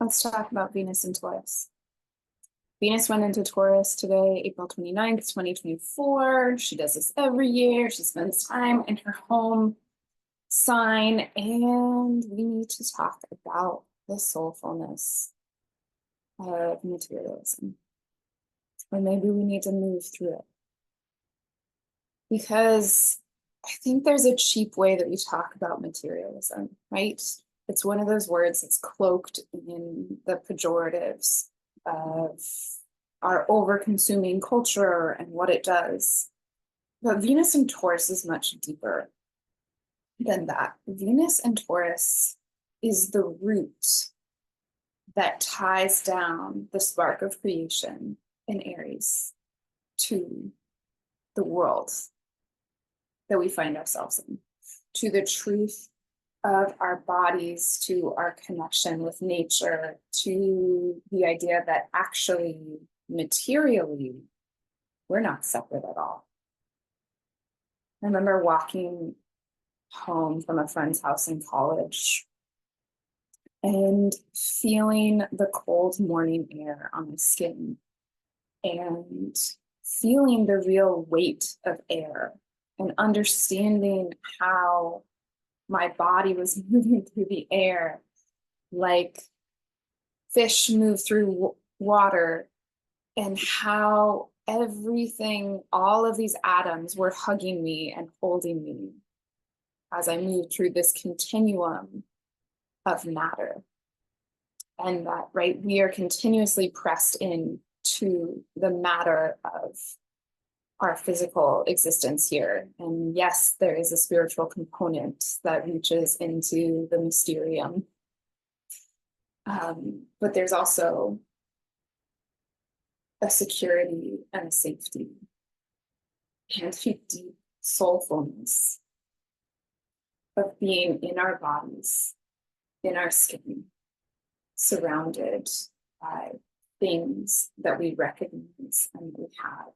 Let's talk about Venus and Taurus. Venus went into Taurus today, April 29th, 2024. She does this every year. She spends time in her home sign, and we need to talk about the soulfulness of materialism. Or maybe we need to move through it. Because I think there's a cheap way that we talk about materialism, right? It's one of those words that's cloaked in the pejoratives of our over-consuming culture and what it does. But Venus and Taurus is much deeper than that. Venus and Taurus is the root that ties down the spark of creation in Aries to the world that we find ourselves in, to the truth of our bodies, to our connection with nature, to the idea that actually, materially, we're not separate at all. I remember walking home from a friend's house in college and feeling the cold morning air on my skin and feeling the real weight of air and understanding how my body was moving through the air like fish move through water, and how everything, all of these atoms were hugging me and holding me as I moved through this continuum of matter. And that, right, we are continuously pressed in to the matter of our physical existence here. And yes, there is a spiritual component that reaches into the mysterium. But there's also a security and a safety and a deep soulfulness of being in our bodies, in our skin, surrounded by things that we recognize and we have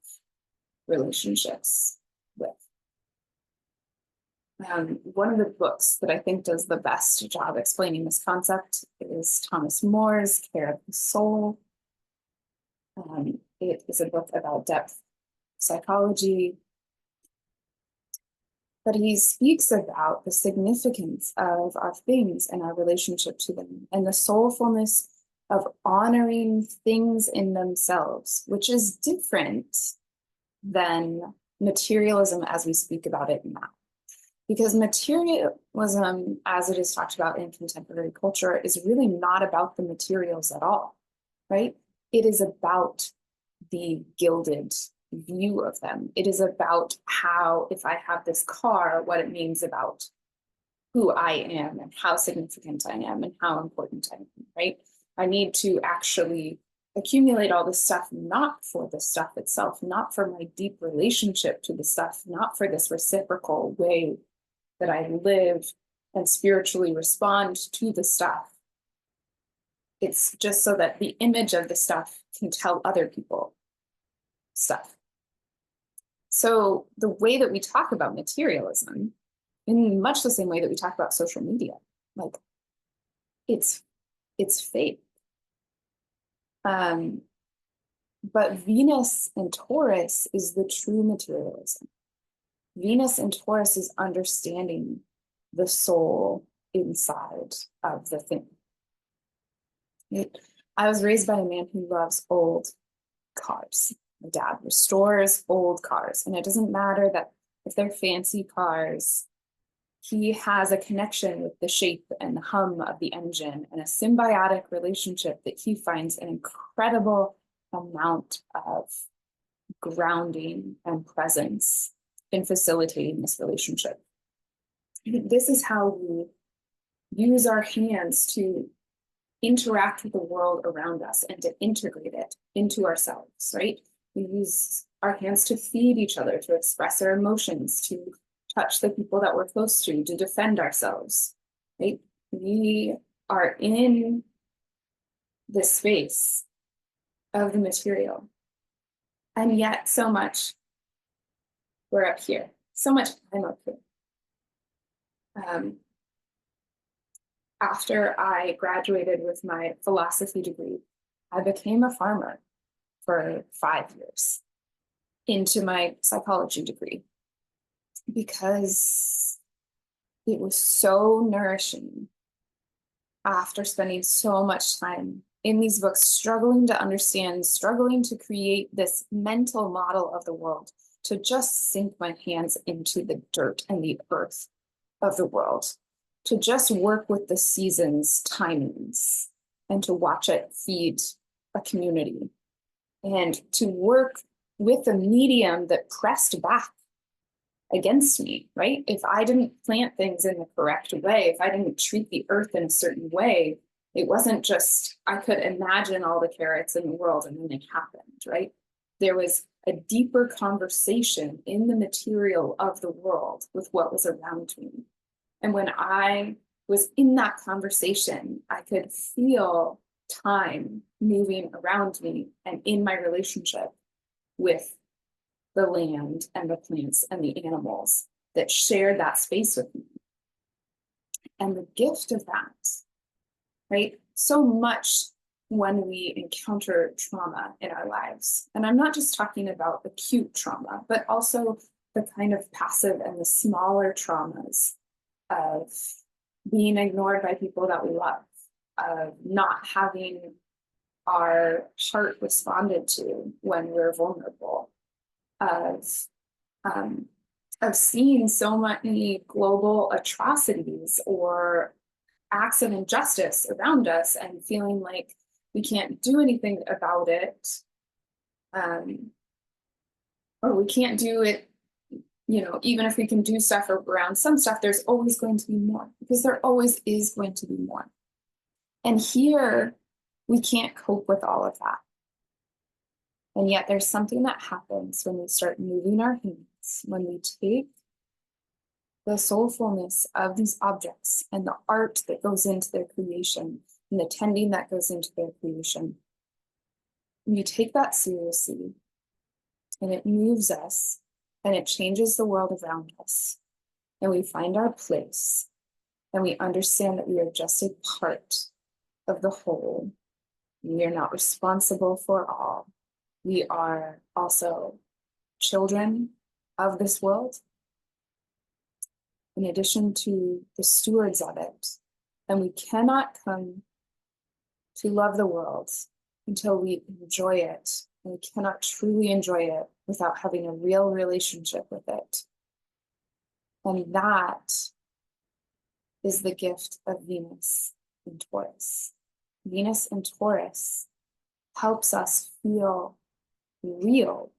relationships with. One of the books that I think does the best job explaining this concept is Thomas More's Care of the Soul. It is a book about depth psychology, but he speaks about the significance of our things and our relationship to them and the soulfulness of honoring things in themselves, which is different than materialism as we speak about it now. Because materialism, as it is talked about in contemporary culture, is really not about the materials at all, right? It is about the gilded view of them. It is about how, if I have this car, what it means about who I am and how significant I am and how important I am, right? I need to actually accumulate all this stuff, not for the stuff itself, not for my deep relationship to the stuff, not for this reciprocal way that I live and spiritually respond to the stuff. It's just so that the image of the stuff can tell other people stuff. So the way that we talk about materialism, in much the same way that we talk about social media, like it's fake. But Venus and Taurus is the true materialism. Venus and Taurus is understanding the soul inside of the thing. I was raised by a man who loves old cars. My dad restores old cars, and it doesn't matter that if they're fancy cars, he has a connection with the shape and the hum of the engine and a symbiotic relationship that he finds an incredible amount of grounding and presence in facilitating this relationship. This is how we use our hands to interact with the world around us and to integrate it into ourselves, right? We use our hands to feed each other, to express our emotions, to touch the people that we're close to defend ourselves, right? We are in this space of the material. And yet so much, we're up here. So much I'm up here. after I graduated with my philosophy degree, I became a farmer for 5 years into my psychology degree because it was so nourishing after spending so much time in these books, struggling to understand, struggling to create this mental model of the world, to just sink my hands into the dirt and the earth of the world, to just work with the seasons, timings, and to watch it feed a community, and to work with a medium that pressed back against me, right? If I didn't plant things in the correct way, if I didn't treat the earth in a certain way, it wasn't just, I could imagine all the carrots in the world and then it happened, right? There was a deeper conversation in the material of the world with what was around me. And when I was in that conversation, I could feel time moving around me and in my relationship with the land and the plants and the animals that shared that space with me. And the gift of that, right? So much when we encounter trauma in our lives, and I'm not just talking about acute trauma, but also the kind of passive and the smaller traumas of being ignored by people that we love, of not having our heart responded to when we're vulnerable, of seeing so many global atrocities or acts of injustice around us and feeling like we can't do anything about it, or we can't do it, even if we can do stuff around some stuff, there's always going to be more, because there always is going to be more. And here, we can't cope with all of that. And yet there's something that happens when we start moving our hands, when we take the soulfulness of these objects and the art that goes into their creation and the tending that goes into their creation. We take that seriously, and it moves us, and it changes the world around us. And we find our place, and we understand that we are just a part of the whole. We are not responsible for all. We are also children of this world, in addition to the stewards of it. And we cannot come to love the world until we enjoy it. And we cannot truly enjoy it without having a real relationship with it. And that is the gift of Venus in Taurus. Venus in Taurus helps us feel real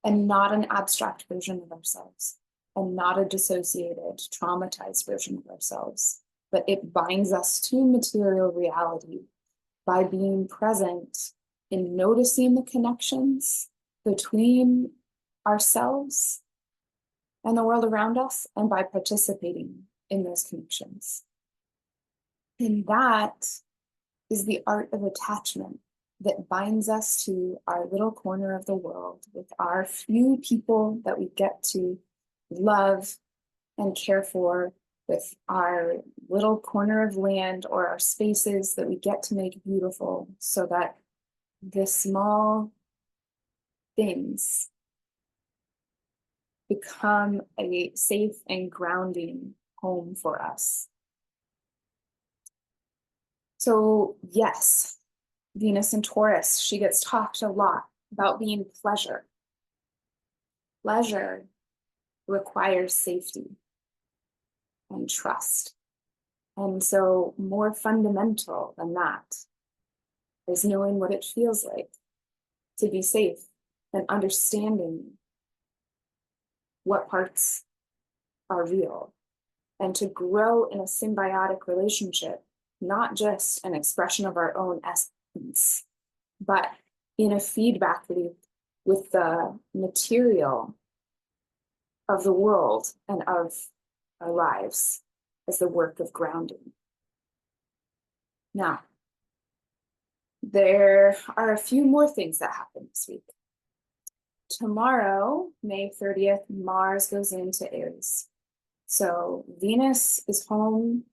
and not an abstract version of ourselves, and not a dissociated, traumatized version of ourselves, but it binds us to material reality by being present in noticing the connections between ourselves and the world around us, and by participating in those connections. And that is the art of attachment that binds us to our little corner of the world with our few people that we get to love and care for, with our little corner of land or our spaces that we get to make beautiful, so that the small things become a safe and grounding home for us. So yes, Venus in Taurus, she gets talked a lot about being pleasure. Pleasure requires safety and trust. And so more fundamental than that is knowing what it feels like to be safe and understanding what parts are real, and to grow in a symbiotic relationship, not just an expression of our own essence, but in a feedback loop with the material of the world and of our lives as the work of grounding. Now, there are a few more things that happen this week. Tomorrow, May 30th, Mars goes into Aries. So Venus is home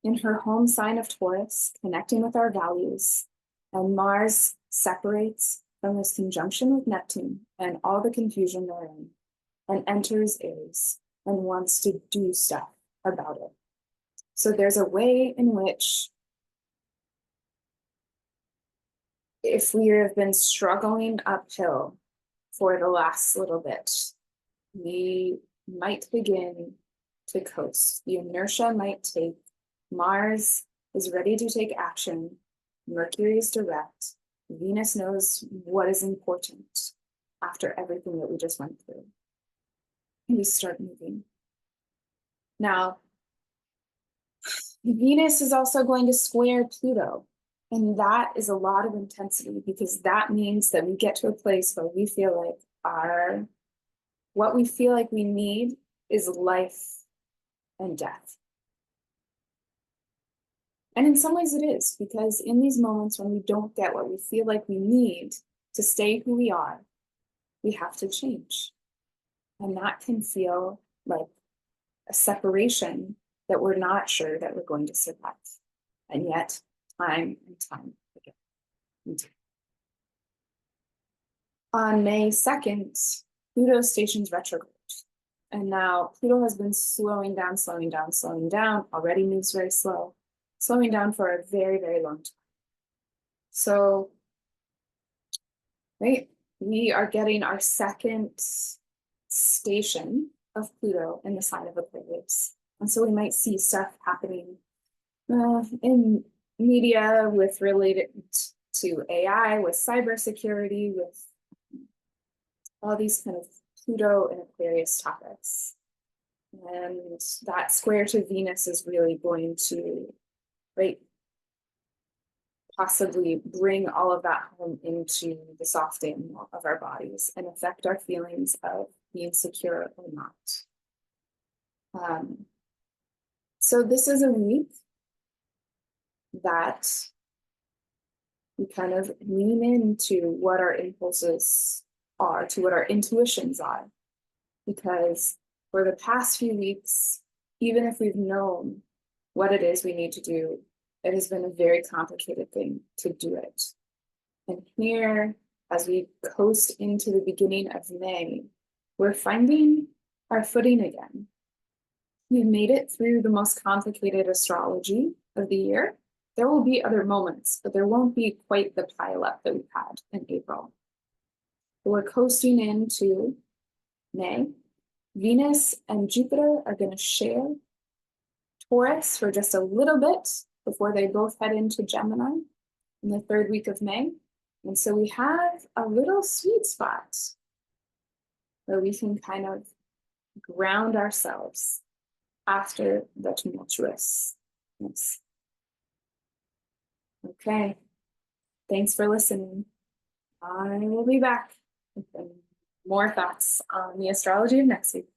in her home sign of Taurus, connecting with our values, and Mars separates from this conjunction with Neptune and all the confusion therein, and enters Aries and wants to do stuff about it. So there's a way in which, if we have been struggling uphill for the last little bit, we might begin to coast. The inertia might take. Mars is ready to take action. Mercury is direct. Venus knows what is important after everything that we just went through. And we start moving. Now, Venus is also going to square Pluto. And that is a lot of intensity, because that means that we get to a place where we feel like what we feel like we need is life and death. And in some ways it is, because in these moments when we don't get what we feel like we need to stay who we are, we have to change. And that can feel like a separation that we're not sure that we're going to survive. And yet, time and time again. On May 2nd, Pluto stations retrograde. And now Pluto has been slowing down, already moves very slow, slowing down for a very, very long time. So, right, we are getting our second station of Pluto in the sign of Aquarius. And so we might see stuff happening in media with related to AI, with cybersecurity, with all these kind of Pluto and Aquarius topics. And that square to Venus is really going to, right, possibly bring all of that home into the soft animal of our bodies and affect our feelings of being secure or not. So this is a week that we kind of lean into what our impulses are, to what our intuitions are. Because for the past few weeks, even if we've known what it is we need to do, it has been a very complicated thing to do it. And here, as we coast into the beginning of May, we're finding our footing again. We've made it through the most complicated astrology of the year. There will be other moments, but there won't be quite the pileup that we've had in April. But we're coasting into May. Venus and Jupiter are going to share Taurus for just a little bit before they both head into Gemini in the third week of May. And so we have a little sweet spot where we can kind of ground ourselves after the tumultuousness. Okay, thanks for listening. I will be back with more thoughts on the astrology of next week.